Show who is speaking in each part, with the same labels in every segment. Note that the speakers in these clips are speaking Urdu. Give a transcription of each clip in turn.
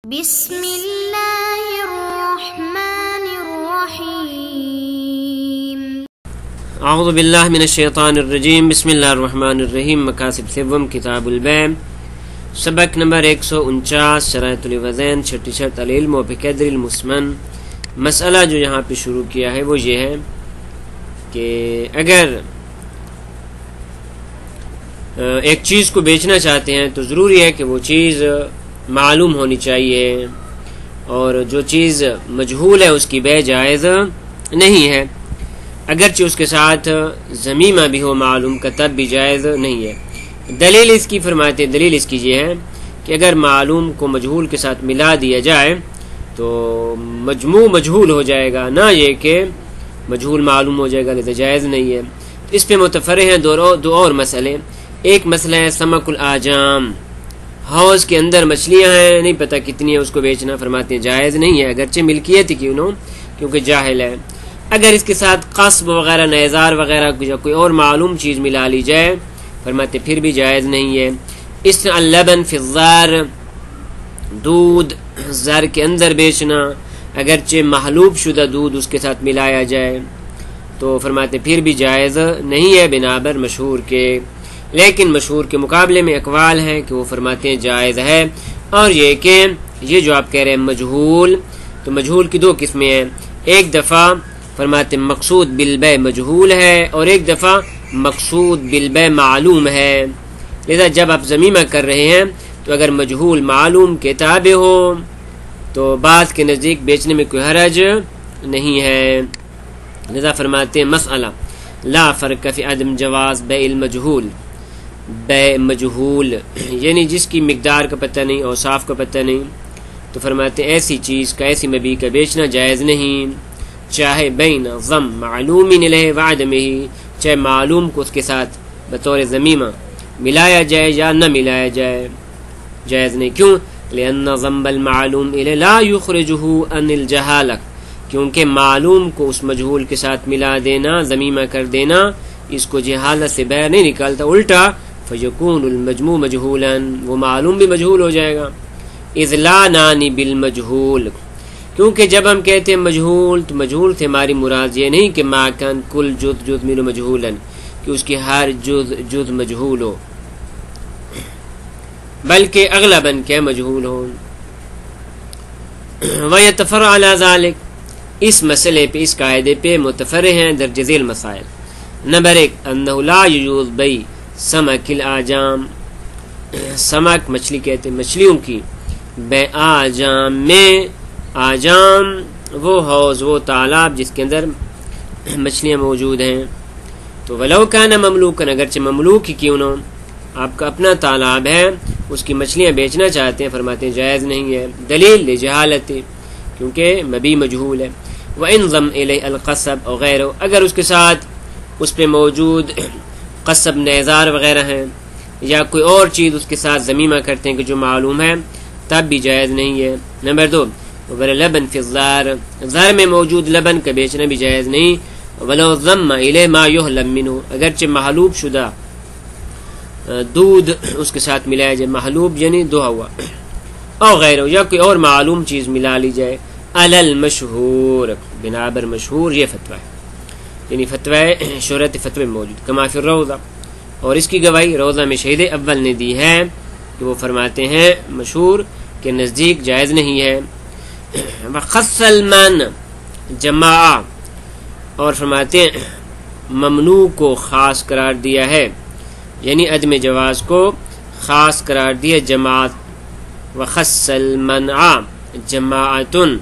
Speaker 1: بسم اللہ الرحمن الرحیم
Speaker 2: اعوذ باللہ من الشیطان الرجیم بسم اللہ الرحمن الرحیم مقاصد سوم کتاب البیع سبق نمبر 149 شرائط الوزین چھٹی شرط العلم و بقدر المسمن۔ مسئلہ جو یہاں پہ شروع کیا ہے وہ یہ ہے کہ اگر ایک چیز کو بیچنا چاہتے ہیں تو ضروری ہے کہ وہ چیز معلوم ہونی چاہیے، اور جو چیز مجہول ہے اس کی بیع جائز نہیں ہے، اگرچہ اس کے ساتھ ضمیمہ بھی ہو معلوم کا تب بھی جائز نہیں ہے۔ دلیل اس کی فرماتے ہیں، دلیل اس کی یہ ہے کہ اگر معلوم کو مجہول کے ساتھ ملا دیا جائے تو مجموع مجہول ہو جائے گا، نہ یہ کہ مجہول معلوم ہو جائے گا، لہذا جائز نہیں ہے۔ اس پہ متفرع ہیں دو اور مسئلے۔ ایک مسئلہ ہے سمک الاجام، حوض کے اندر مچھلیاں ہیں، نہیں پتہ کتنی ہے، اس کو بیچنا فرماتے ہیں جائز نہیں ہے، اگرچہ ملکیت ہی کیوں نہ ہو کیونکہ جاہل ہے۔ اگر اس کے ساتھ قصب وغیرہ نیزار وغیرہ یا کوئی اور معلوم چیز ملا لی جائے فرماتے پھر بھی جائز نہیں ہے۔ اس طرح اللبن فی الزر، دودھ زر کے اندر بیچنا، اگرچہ محلوب شدہ دودھ اس کے ساتھ ملایا جائے تو فرماتے پھر بھی جائز نہیں ہے بنابر مشہور کے، لیکن مشہور کے مقابلے میں اقوال ہیں کہ وہ فرماتے ہیں جائز ہے۔ اور یہ کہ یہ جو آپ کہہ رہے ہیں مجہول، تو مجہول کی دو قسمیں ہیں، ایک دفعہ فرماتے ہیں مقصود بالبیع مجہول ہے اور ایک دفعہ مقصود بالبیع معلوم ہے، لذا جب آپ ضمیمہ کر رہے ہیں تو اگر مجہول معلوم کے تابع ہو تو بعض کے نزدیک بیچنے میں کوئی حرج نہیں ہے، لذا فرماتے ہیں مسئلہ لا فرق فی عدم جواز بیع المجہول، بیع مجہول یعنی جس کی مقدار کا پتہ نہیں، اوصاف کا پتہ نہیں، تو فرماتے ہیں ایسی چیز کا، ایسی مبیع کا بیچنا جائز نہیں، چاہے بین ضم معلوم علیہ وعدمہ، چاہے معلوم کو اس کے ساتھ بطور ضمیمہ ملایا جائے یا نہ ملایا جائے، جائز نہیں۔ کیوں؟ لأن ضم المعلوم الیہ لا یخرجہ عن الجہالہ، کیونکہ معلوم کو اس مجہول کے ساتھ ملا دینا، ضمیمہ کر دینا، اس کو جہالت سے باہر نہیں نکالتا، الٹا فیکون المجموع مجہولا، وہ معلوم بھی مجہول ہو جائے گا۔ اذ لا نانی بالمجہول، کیونکہ جب ہم کہتے ہیں مجہول تو مجہول سے ہماری مراد یہ نہیں کہ ما کان کل جز منہ مجہولا، کہ اس کی ہر جز مجہول ہو، بلکہ اغلباً کیا مجہول ہو۔ ویتفرع علی ذالک، اس مسئلے پہ، اس قاعدے پہ متفرع ہیں درج ذیل مسائل۔ نمبر 1 انہ لا یجوز بیع سمک الاجام، سمک مچھلی کہتے ہیں مچھلیوں کی بیع آجام میں، آجام وہ حوض وہ تالاب جس کے اندر مچھلیاں موجود ہیں، تو ولو کان مملوکن، اگرچہ مملوک ہی کیوں نہ، آپ کا اپنا تالاب ہے، اس کی مچھلیاں بیچنا چاہتے ہیں فرماتے ہیں جائز نہیں ہے۔ دلیل لجہالت، کیونکہ مبیع مجہول ہے۔ وَإِنْ ضَمْ إِلَيْهِ الْقَصَبْ أَوْ غَيْرُهُ، اگر اس کے ساتھ اس پہ موجود قصب نیزار وغیرہ ہیں یا کوئی اور چیز اس کے ساتھ ضمیمہ کرتے ہیں کہ جو معلوم ہے تب بھی جائز نہیں ہے۔ نمبر 2 وَلَبَنْ فِي الزَّارِ، زر میں موجود لبن کا بیچنا بھی جائز نہیں۔ وَلَوْ ضَمَّ إِلَيْهِ مَا يُحْلَبْ مِنْهُ، اگرچہ محلوب شدہ دودھ اس کے ساتھ ملایا جائے، محلوب یعنی دہا ہوا، او غیر یا کوئی اور معلوم چیز ملا لی جائے، علی المشہور، بنابر مشہور، یہ فتویٰ ہے، یعنی فتویٰ شہرت فتوے موجود، کما فی الروضہ، اور اس کی گواہی روضہ میں شہید اول نے دی ہے کہ وہ فرماتے ہیں مشہور کے نزدیک جائز نہیں ہے۔ وخص المن جماع، اور فرماتے ہیں ممنوع کو خاص قرار دیا ہے، یعنی عدم جواز کو خاص قرار دیا جماعت۔ وخص المنع جماعتن،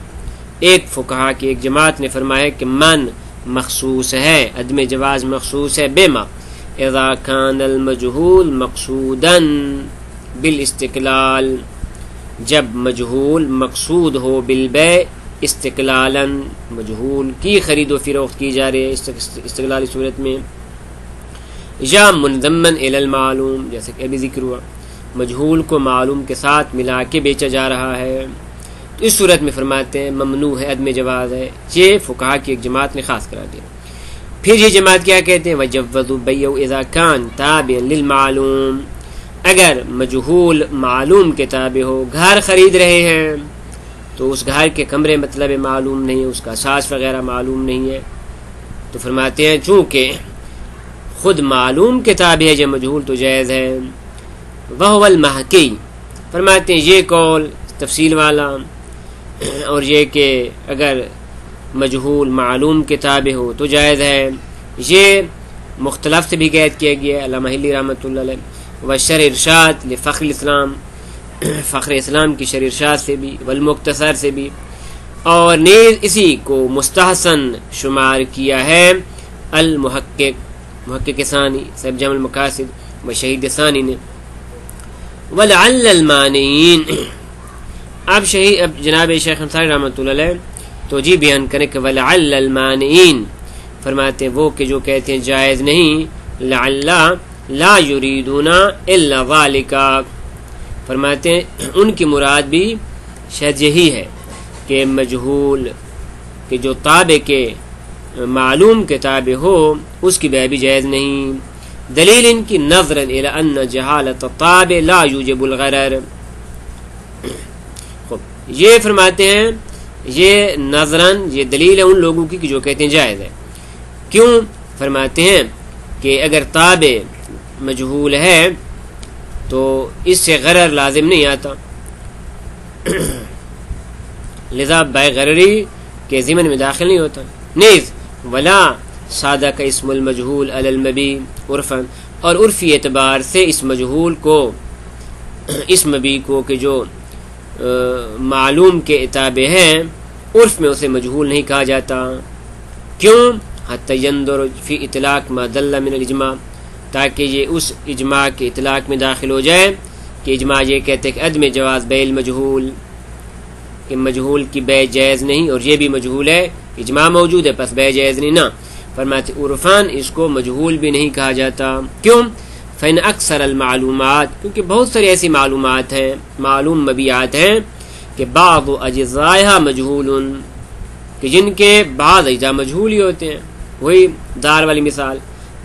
Speaker 2: ایک فقہا کی ایک جماعت نے فرمایا کہ من مخصوص ہے، عدم جواز مخصوص ہے بما اذا کان المجہول مقصودا بالاستقلال، جب مجہول مقصود ہو بالبیع استقلالا، مجہول کی خرید و فروخت کی جا رہی ہے استقلالی صورت میں، یا منضمن الی المعلوم، جیسے کہ ابھی ذکر ہوا مجہول کو معلوم کے ساتھ ملا کے بیچا جا رہا ہے، تو اس صورت میں فرماتے ہیں ممنوع ہے، عدم جواز ہے۔ یہ فقہا کی ایک جماعت نے خاص کرا دیا۔ پھر یہ جماعت کیا کہتے ہیں وَجَوَّزُوا بَيْعَهُ إِذَا كَانَ تَابعًا لِلْمَعْلُومِ، اگر مجہول معلوم کے تابع ہو، گھر خرید رہے ہیں تو اس گھر کے کمرے مطلب معلوم نہیں ہے، اس کا اساس وغیرہ معلوم نہیں ہے، تو فرماتے ہیں چونکہ خود معلوم کے تابع ہے جو مجہول تو جائز ہے۔ وہو المحکی، فرماتے ہیں یہ قول تفصیل والا، اور یہ کہ اگر مجہول معلوم کے تابع ہو تو جائز ہے، یہ مختلف سے بھی قید کیا گیا ہے، علامہ ہلی رحمۃ اللہ علیہ، وشرح ارشاد لفخر الاسلام، فخر اسلام کی شرح ارشاد سے بھی، والمختصر سے بھی، اور نیز اسی کو مستحسن شمار کیا ہے محقق ثانی صاحب جامع المقاصد و شہید ثانی نے۔ ولعل المانعین، اب جناب شیخ انصاری رحمۃ اللہ علیہ توجیہ بیان کریں کہ ولعل المانعین، فرماتے ہیں وہ کہ جو کہتے ہیں جائز نہیں، لعل لا یریدون الا ذالک، فرماتے ہیں ان کی مراد بھی شاید یہی ہے کہ مجہول کہ جو تابع کے معلوم کے تابع ہو اس کی بے بھی جائز نہیں۔ دلیل ان کی نظرا الی ان جہالت التابع لا یوجب الغرر، یہ فرماتے ہیں یہ نظراً یہ دلیل ہے ان لوگوں کی کہ جو کہتے ہیں جائز ہے۔ کیوں؟ فرماتے ہیں کہ اگر تابع مجہول ہے تو اس سے غرر لازم نہیں آتا، لذا بے غرری کے ضمن میں داخل نہیں ہوتا۔ نیز ولا سادہ کا اسم المجہول علی المبی عرفاً، اور عرفی اعتبار سے اس مجہول کو، اس مبی کو کہ جو معلوم کے تابع ہیں، عرف میں اسے مجہول نہیں کہا جاتا۔ کیوں؟ حتی يندر فی اطلاق ما دل من الاجماع، تاکہ یہ اس اجماع کے اطلاق میں داخل ہو جائے کہ اجماع یہ کہتے کہ عدم جواز بیع المجہول، کہ مجہول کی بیع جائز نہیں، اور یہ بھی مجہول ہے، اجماع موجود ہے پس بیع جائز نہیں نہ، فرماتے عرفان اس کو مجہول بھی نہیں کہا جاتا۔ کیوں؟ فإن اکثر المعلومات، کیونکہ بہت ساری ایسی معلومات ہیں، معلوم مبیعات ہیں کہ بعض اجزائها مجہول، کہ جن کے بعض اجزاء مجہول ہی ہوتے ہیں۔ وہی دار والی مثال،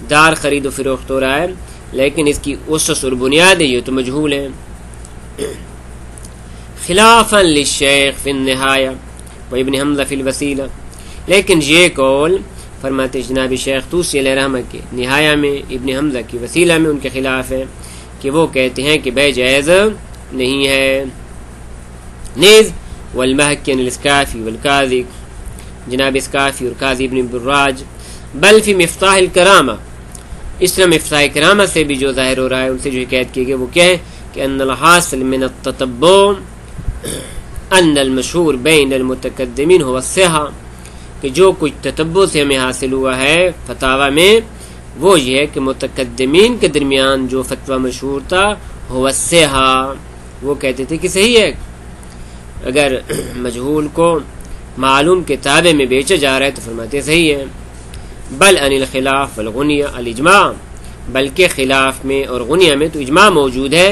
Speaker 2: دار خرید و فروخت ہو رہا ہے لیکن اس کی اسس اور بنیاد ہے یہ تو مجہول ہے۔ خلافا للشیخ فی النہایہ و ابن حمزہ فی الوسیلہ، لیکن یہ قول فرماتے جناب شیخ طوسی علیہ رحمہ کے نہایہ میں، ابن حمزہ کی وسیلہ میں ان کے خلاف ہے کہ وہ کہتے ہیں کہ بیع جائز نہیں ہے۔ نیز والمحکی الاسکافی والقاضی، جناب اسکافی اور قاضی ابن براج، بل فی مفتاح الکرامہ، اس طرح مفتاح کرامہ سے بھی جو ظاہر ہو رہا ہے ان سے جو حکایت کی گئی وہ کیا ہے کہ ان الحاصل من التتبع ان المشہور بین المتقدمین هو الصحہ، کہ جو کچھ تتبع سے ہمیں حاصل ہوا ہے فتاوی میں وہ یہ ہے کہ متقدمین کے درمیان جو فتویٰ مشہور تھا هو الصحہ، وہ کہتے تھے کہ صحیح ہے اگر مجہول کو معلوم کے تابع میں بیچا جا رہا ہے تو فرماتے صحیح ہے۔ بل ان الخلاف والغنیہ الاجماع، بلکہ خلاف میں اور غنیہ میں تو اجماع موجود ہے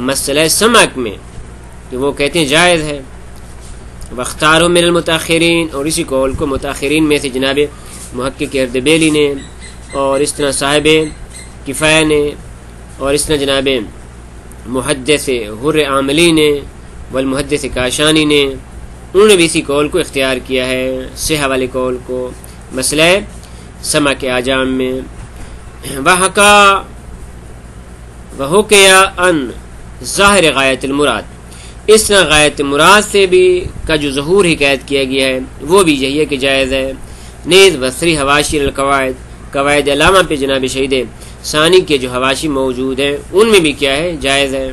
Speaker 2: مسئلہ سمک میں کہ وہ کہتے ہیں جائز ہے۔ واختاروا من المتاخرین، اور اسی قول کو متاخرین میں سے جناب محقق اردبیلی نے، اور اس طرح صاحب کفایہ نے، اور اس طرح جناب محدث حر عاملی نے والمحدث کاشانی نے، انہوں نے بھی اسی قول کو اختیار کیا ہے، صحہ والے قول کو مسئلہ سمع کے آجام میں۔ وحکیا ان ظاہر غایت المراد، اس طرح غایت مراد سے بھی کا جو ظہور حکایت کیا گیا ہے وہ بھی یہی ہے کہ جائز ہے۔ نیز وسری حواشی القواعد، قواعد علامہ پہ جناب شہید ثانی کے جو حواشی موجود ہیں ان میں بھی کیا ہے جائز ہے۔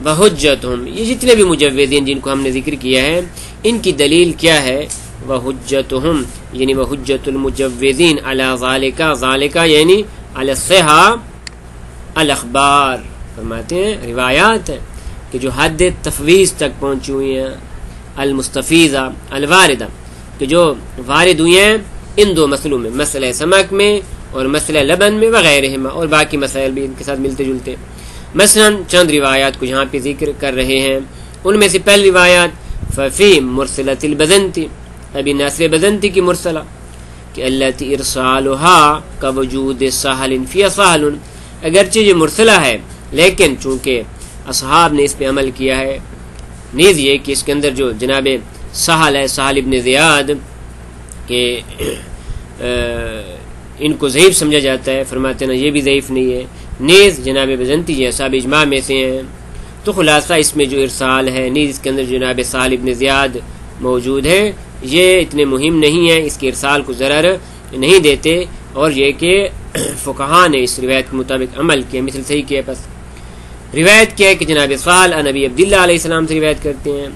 Speaker 2: وحجتہم، یہ جتنے بھی مجوزین جن کو ہم نے ذکر کیا ہے ان کی دلیل کیا ہے؟ وحجتہم یعنی وحجت المجوزین علی ذالک، ذالک یعنی علی الصحہ الاخبار، فرماتے ہیں روایات ہیں کہ جو حد تفویض تک پہنچی ہوئی ہیں، المستفیضہ الواردہ، کہ جو وارد ہوئی ہیں ان دو مسئلوں میں، مسئلہ سمک میں اور مسئلہ لبن میں وغیرہما، اور باقی مسائل بھی ان کے ساتھ ملتے جلتے۔ مثلا چند روایات کو یہاں پہ ذکر کر رہے ہیں، ان میں سے پہلی روایات ففی مرسلۃ البزنتی، ابی ناصر بزنتی کی مرسلہ کہ التی ارسالها کا وجود سہل فی سہل، اگرچہ یہ مرسلہ ہے لیکن چونکہ اصحاب نے اس پہ عمل کیا ہے، نیز یہ کہ اس کے اندر جو جناب سہل ہے، سہل ابن زیاد، کہ ان کو ضعیف سمجھا جاتا ہے، فرماتے ہیں یہ بھی ضعیف نہیں ہے، نیز جناب بزنتی جو اصحاب اجماع میں سے ہیں، تو خلاصہ اس میں جو ارسال ہے، نیز اس کے اندر جناب سہل ابن زیاد موجود ہے، یہ اتنے مہم نہیں ہے، اس کے ارسال کو ضرر نہیں دیتے، اور یہ کہ فقہاء نے اس روایت کے مطابق عمل کیا، مثل صحیح کیا۔ پس روایت کیا ہے کہ جناب قال نبی عبداللہ علیہ السلام سے روایت کرتے ہیں،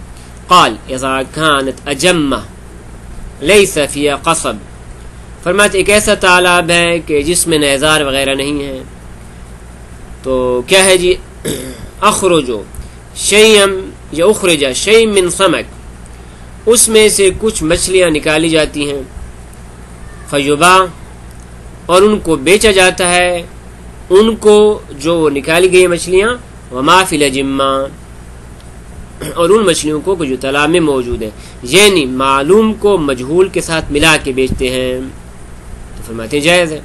Speaker 2: قال اذا كانت اجمہ لیس فیہا قصب، فرماتے ایک ایسا تالاب ہے کہ جس میں نیزار وغیرہ نہیں ہے، تو کیا ہے جی، اخرجو شیئم یا اخرجا شیئم من سمک، اس میں سے کچھ مچھلیاں نکالی جاتی ہیں، فیبا، اور ان کو بیچا جاتا ہے، ان کو جو نکالی گئی مچھلیاں، وما فی الاجمہ، اور ان مچھلیوں کو جو تالاب میں موجود ہے، یعنی معلوم کو مجہول کے ساتھ ملا کے بیچتے ہیں، تو فرماتے ہیں جائز ہے۔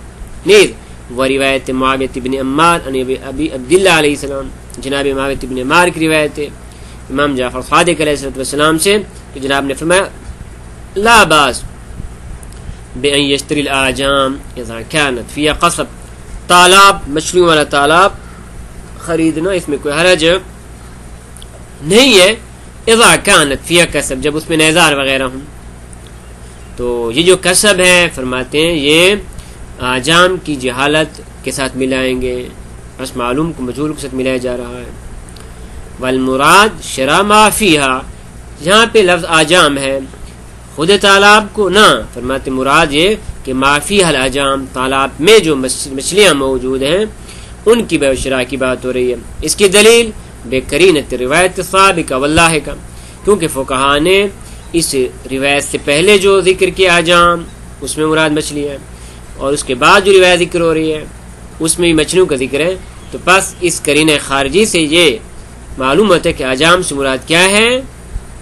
Speaker 2: نیز وہ روایت معاویہ بن عمار عن ابی عبداللہ علیہ السلام، جناب معاویہ بن عمار کی روایت ہے امام جعفر صادق علیہ السلام سے کہ جناب نے فرمایا لا باس بأن یشتری الاعجام اذا كانت فیہا قصب، تالاب، مچھلیوں والا تالاب خریدنا اس میں کوئی حرج نہیں ہے، اذا كانت فیہا قصب، جب اس میں نیزار وغیرہ ہوں۔ تو یہ جو قصب ہے فرماتے ہیں یہ اعجام کی جہالت کے ساتھ ملائیں گے، بس معلوم کو مجہول کے ساتھ ملایا جا رہا ہے۔ والمراد شرع ما فیہا، یہاں پہ لفظ اعجام ہے، خود تالاب کو نہ، فرماتے مراد یہ کہ ما فیہا الاعجام، تالاب میں جو مچھلیاں موجود ہیں ان کی بیع و شراء کی بات ہو رہی ہے۔ اس کی دلیل بے قرینۃ روایت السابقہ واللہ کا، کیونکہ فقہاء نے اس روایت سے پہلے جو ذکر کیا اعجام اس میں مراد مچھلی ہے، اور اس کے بعد جو روایت ذکر ہو رہی ہے اس میں بھی مچھلیوں کا ذکر ہے، تو پس اس قرینہ خارجی سے یہ معلوم ہوتا ہے کہ اعجام سے مراد کیا ہے،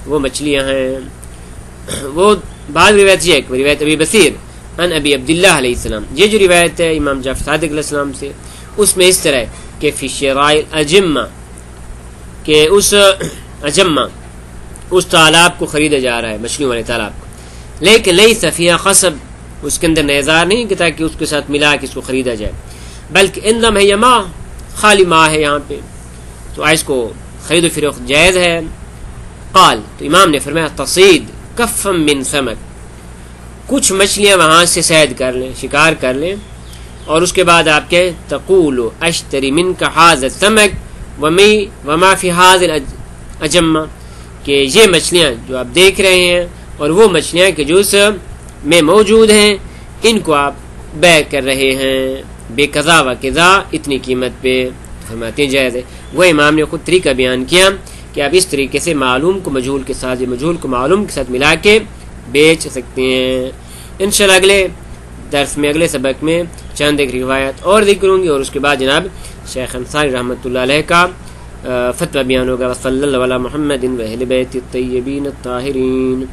Speaker 2: وہ مچھلیاں ہیں۔ وہ بعض روایت یہ ہے کہ روایت ابی بصیر عن ابی عبداللہ علیہ السلام، یہ جو روایت ہے امام جعفر صادق علیہ السلام سے، اس میں اس طرح ہے کہ فی شراء الاجمہ، کہ اس اجمہ اس تالاب کو خریدا جا رہا ہے، مچھلیوں والے تالاب کو، لیکن لیس فیہا قصب، اس کے اندر نیزار نہیں کہ تاکہ اس کے ساتھ ملا کے اس کو خریدا جائے، بلکہ انما ہے ماء، خالی ماء ہے یہاں پہ، تو اس کو خرید و فروخت جائز ہے۔ قال، تو امام نے فرمایا تصید کفم من سمک، کچھ مچھلیاں وہاں سے صید کر لیں، شکار کر لیں، اور اس کے بعد آپ کے تقول اشتری منک ھذا السمک وما فی ھذا الاجمہ، کہ یہ مچھلیاں جو آپ دیکھ رہے ہیں اور وہ مچھلیاں کہ جو اس میں موجود ہیں ان کو آپ بیع کر رہے ہیں بے قضا و قضا، اتنی قیمت پہ، فرماتے ہیں جائز ہے۔ وہ امام نے خود طریقہ بیان کیا کہ آپ اس طریقے سے معلوم کو مجہول کے ساتھ، مجہول کو معلوم کے ساتھ ملا کے بیچ سکتے ہیں۔ انشاءاللہ اگلے درس میں، اگلے سبق میں چند ایک روایت اور ذکر ہوں گی، اور اس کے بعد جناب شیخ انصاری رحمۃ اللہ علیہ کا فتویٰ بیان ہوگا۔ صلی اللہ علی محمد و اہل بیت الطیبین الطاہرین۔